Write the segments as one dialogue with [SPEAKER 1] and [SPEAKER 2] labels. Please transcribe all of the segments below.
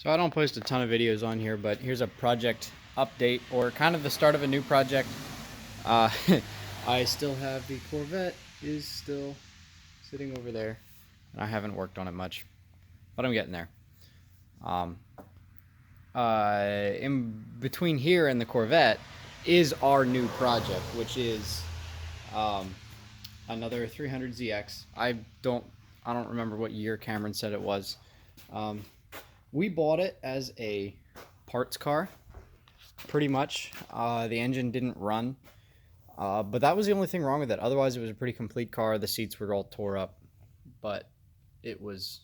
[SPEAKER 1] So I don't post a ton of videos on here, but here's a project update, or kind of the start of a new project. Uh, I still have the Corvette is still sitting over there, and I haven't worked on it much, but I'm getting there. Um, in between here and the Corvette is our new project, which is um, another 300ZX. I don't remember what year Cameron said it was. Um, we bought it as a parts car, pretty much. The engine didn't run, but that was the only thing wrong with it. Otherwise, it was a pretty complete car. The seats were all tore up, but it was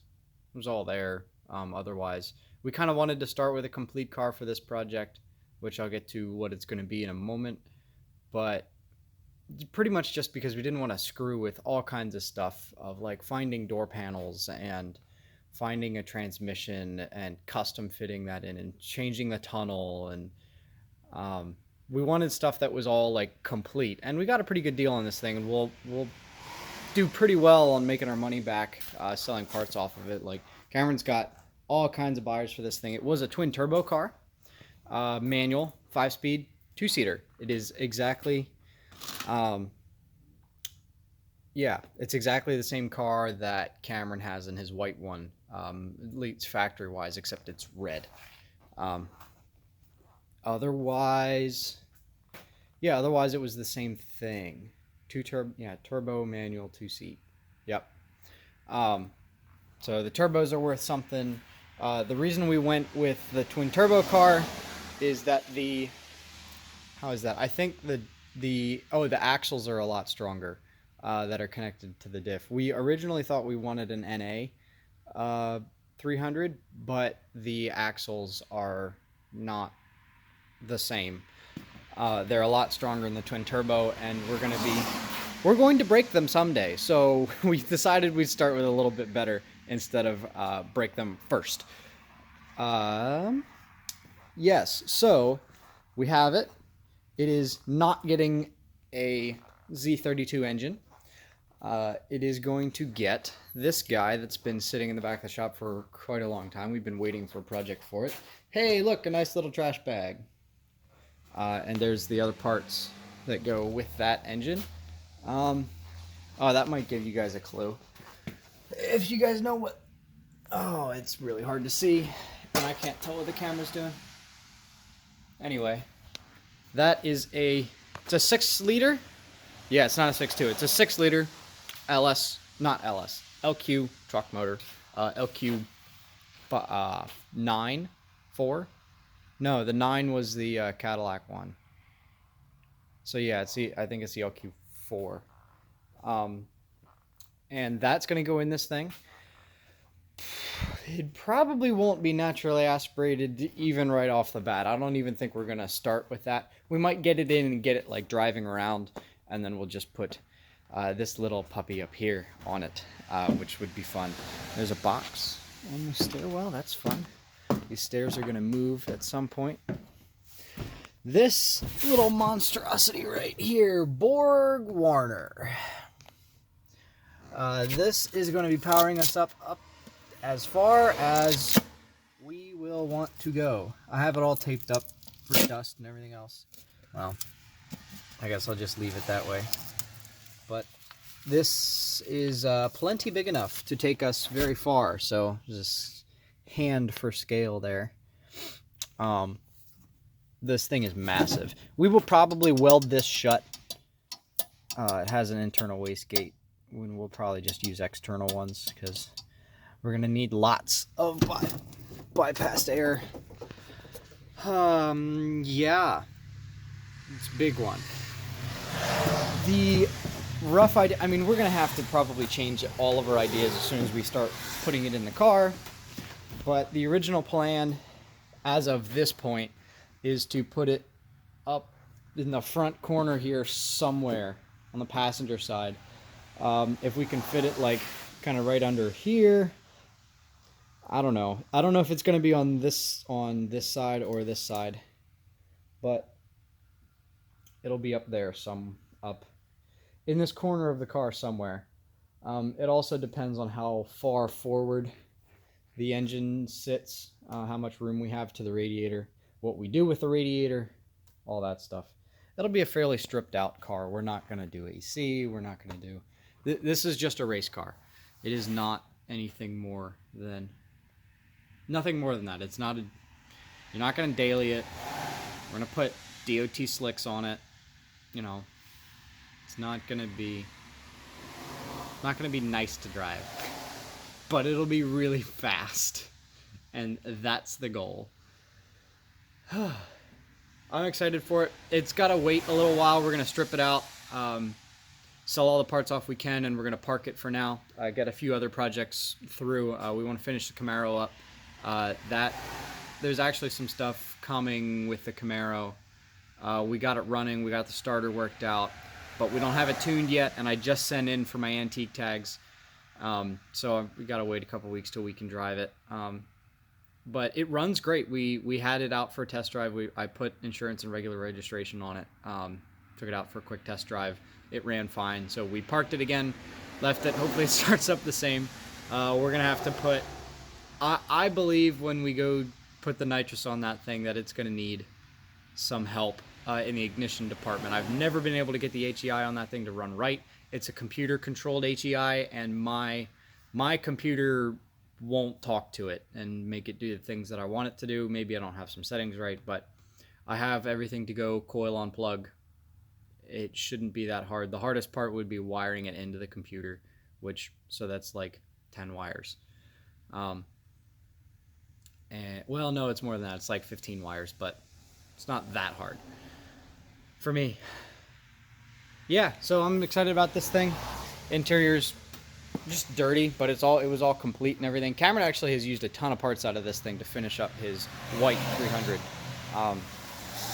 [SPEAKER 1] all there. Otherwise, we kind of wanted to start with a complete car for this project, which I'll get to what it's going to be in a moment. But pretty much just because we didn't want to screw with all kinds of stuff of like finding door panels and finding a transmission and custom fitting that in and changing the tunnel, and we wanted stuff that was all like complete, and we got a pretty good deal on this thing, and we'll do pretty well on making our money back, selling parts off of it. Like, Cameron's got all kinds of buyers for this thing. It was a twin turbo car, manual, 5-speed, 2-seater. It is exactly um, yeah, it's exactly the same car that Cameron has in his white one, at least factory wise, except it's red. um, Otherwise, yeah, otherwise it was the same thing. Turbo manual 2-seat. Yep. Um, so the turbos are worth something. The reason we went with the twin turbo car is that how is that? I think the axles are a lot stronger, that are connected to the diff. We originally thought we wanted an NA 300, but the axles are not the same. They're a lot stronger in the twin turbo, and we're going to break them someday. So we decided we'd start with a little bit better instead of break them first. Um, yes, so we have it. It is not getting a Z32 engine. It is going to get this guy that's been sitting in the back of the shop for quite a long time. We've been waiting for a project for it. Hey, look, a nice little trash bag. And there's the other parts that go with that engine. Um, oh, that might give you guys a clue. If you guys know what... Oh, it's really hard to see, and I can't tell what the camera's doing. Anyway, that is it's a 6-liter. Yeah, it's not a 6.2. It's a 6-liter LS, not LS, LQ truck motor. LQ 9, 4. No, the 9 was the Cadillac one. So yeah, I think it's the LQ4. And that's going to go in this thing. It probably won't be naturally aspirated even right off the bat. I don't even think we're going to start with that. We might get it in and get it like driving around, and then we'll just put this little puppy up here on it, which would be fun. There's a box on the stairwell. That's fun. These stairs are going to move at some point. This little monstrosity right here, Borg Warner. This is going to be powering us up as far as we will want to go. I have it all taped up for dust and everything else. Well, I guess I'll just leave it that way. But this is plenty big enough to take us very far, so just hand for scale there. This thing is massive. We will probably weld this shut. It has an internal wastegate. We'll probably just use external ones because we're gonna need lots of bypassed air. Yeah, it's a big one. The rough idea, I mean, we're gonna have to probably change all of our ideas as soon as we start putting it in the car, but the original plan as of this point is to put it up in the front corner here somewhere on the passenger side. If we can fit it like kind of right under here. I don't know if it's going to be on this side or this side, but it'll be up there, up in this corner of the car somewhere. It also depends on how far forward the engine sits, how much room we have to the radiator, what we do with the radiator, all that stuff. It'll be a fairly stripped out car. We're not going to do AC. We're not going to do... This is just a race car. It is not anything more than... Nothing more than that. It's not a... You're not going to daily it. We're going to put DOT slicks on it. You know, it's not going to be... Not going to be nice to drive. But it'll be really fast. And that's the goal. I'm excited for it. It's got to wait a little while. We're going to strip it out, sell all the parts off we can, and we're going to park it for now. I got a few other projects through. We want to finish the Camaro up. There's actually some stuff coming with the Camaro. We got it running. We got the starter worked out, but we don't have it tuned yet, and I just sent in for my antique tags. So we got to wait a couple weeks till we can drive it. But it runs great. We had it out for a test drive. I put insurance and regular registration on it. Took it out for a quick test drive. It ran fine. So we parked it again, left it. Hopefully it starts up the same. We're going to have to put... I believe when we go put the nitrous on that thing that it's going to need some help in the ignition department. I've never been able to get the HEI on that thing to run right. It's a computer-controlled HEI, and my computer won't talk to it and make it do the things that I want it to do. Maybe I don't have some settings right, but I have everything to go coil on plug. It shouldn't be that hard. The hardest part would be wiring it into the computer, so that's like 10 wires. And well, no, it's more than that. It's like 15 wires, but it's not that hard for me. Yeah, so I'm excited about this thing. Interior's just dirty, but it was all complete and everything. Cameron actually has used a ton of parts out of this thing to finish up his white 300.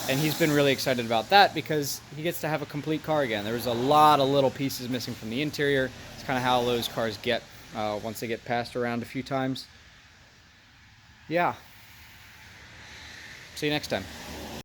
[SPEAKER 1] And he's been really excited about that because he gets to have a complete car again. There was a lot of little pieces missing from the interior. It's kind of how those cars get once they get passed around a few times. Yeah. See you next time.